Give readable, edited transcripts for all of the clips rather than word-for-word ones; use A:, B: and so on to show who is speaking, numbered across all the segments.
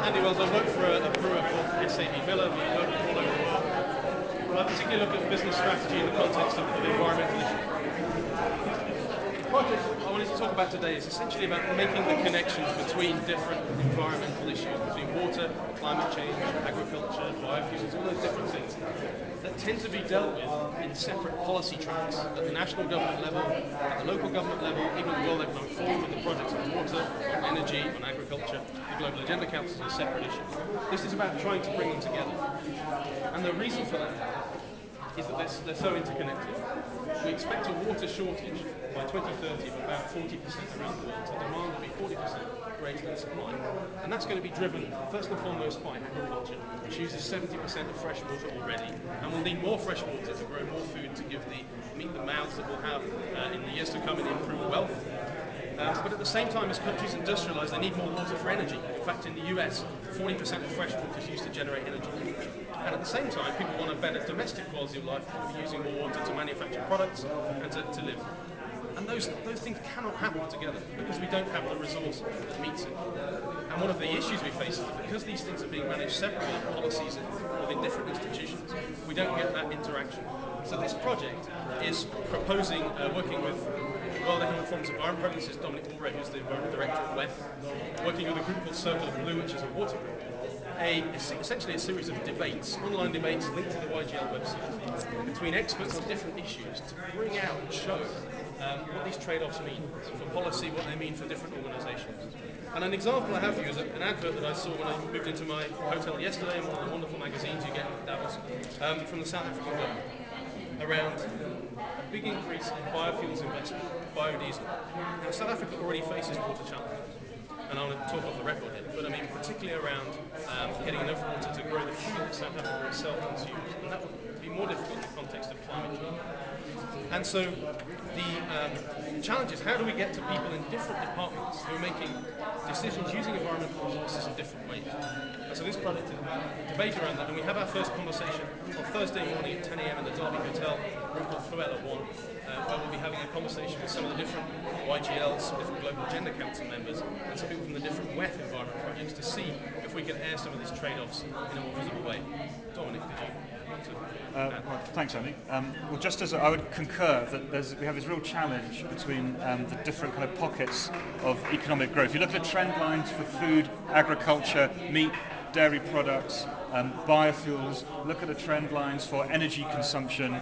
A: Andy Wells, I work for a brewer called SAB Miller. We work all over the world. I particularly look at business strategy in the context of environmental issues. The project I wanted to talk about today is essentially about making the connections between different environmental issues, between water, climate change, agriculture, biofuels, all those different things that tend to be dealt with in separate policy tracks at the national government level, at the local government level, even the World Economic Forum with the projects on water, on energy, on agriculture. The Global Agenda Council is a separate issue. This is about trying to bring them together. And the reason for that is that they're so interconnected. We expect a water shortage by 2030 of about 40% around the world. So demand will be 40% greater than supply. And that's going to be driven first and foremost by agriculture, which uses 70% of fresh water already. And we'll need more fresh water to grow more food to meet the mouths that we'll have in the years to come and improve wealth. But at the same time, as countries industrialize, they need more water for energy. In fact, in the US, 40% of fresh water is used to generate energy. And at the same time, people want a better domestic quality of life, want to be using more water to manufacture products and to live. And those things cannot happen together because we don't have the resource that meets it. And one of the issues we face is that because these things are being managed separately in policies within different institutions, we don't get that interaction. So this project is proposing, working with World Economic Forum's Environment Program. This is Dominic Ulrich, who's the Environment Director at WEF, working with a group called Circle of Blue, which is a water group. Essentially a series of debates, online debates linked to the YGL website, between experts on different issues to bring out and show what these trade-offs mean for policy, what they mean for different organisations. And an example I have for you is an advert that I saw when I moved into my hotel yesterday in one of the wonderful magazines you get in Davos, from the South African government, around a big increase in biofuels investment, biodiesel. Now, South Africa already faces water challenges, and I want to talk off the record here, but I mean particularly around getting enough water to grow the food that South Africa itself consumes, and that would be more difficult in the context of climate change. And so the challenge is, how do we get to people in different departments who are making decisions using environmental resources in different ways? And so this project is about debate around that, and we have our first conversation on Thursday morning at 10 a.m. in the Derby Hotel, a room called Fuela 1, where we'll be having a conversation with some of the different YGLs, different Global Agenda Council members, and some people from the different WEF environment projects to see if we can air some of these trade-offs in a more visible way. Dominic, did you want to add?
B: Well, thanks, Andy. Well, just as I would concur that we have this real challenge between the different kind of pockets of economic growth. You look at the trend lines for food, agriculture, meat, dairy products, biofuels, look at the trend lines for energy consumption,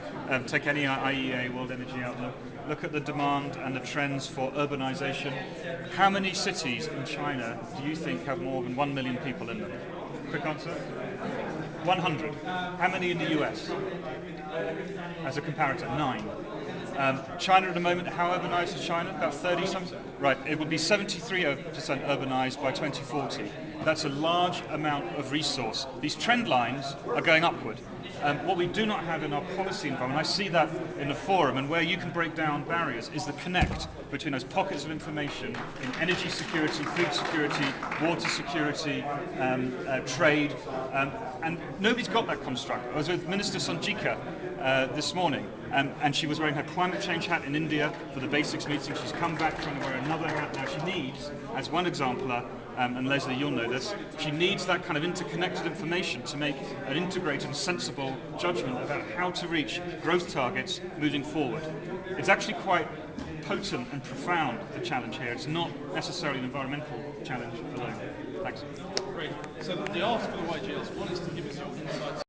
B: take any IEA, World Energy Outlook, look at the demand and the trends for urbanization. How many cities in China do you think have more than 1 million people in them? Quick answer? 100. How many in the US? As a comparator, 9. China at the moment, how urbanized is China? About 30 something? Right, it will be 73% urbanized by 2040. That's a large amount of resource. These trend lines are going upward. What we do not have in our policy environment, I see that in the forum, and where you can break down barriers, is the connect between those pockets of information in energy security, food security, water security, trade, and nobody's got that construct. I was with Minister Sonjika this morning, and she was wearing her climate change hat in India for the basics meeting. She's come back trying to wear another hat now. She needs, as one exemplar, and Leslie, you'll know this, she needs that kind of interconnected information to make an integrated and sensible judgment about how to reach growth targets moving forward. It's actually quite potent and profound, the challenge here. It's not necessarily an environmental challenge alone. Thanks.
A: Great. So the ask for the YGLs, one is to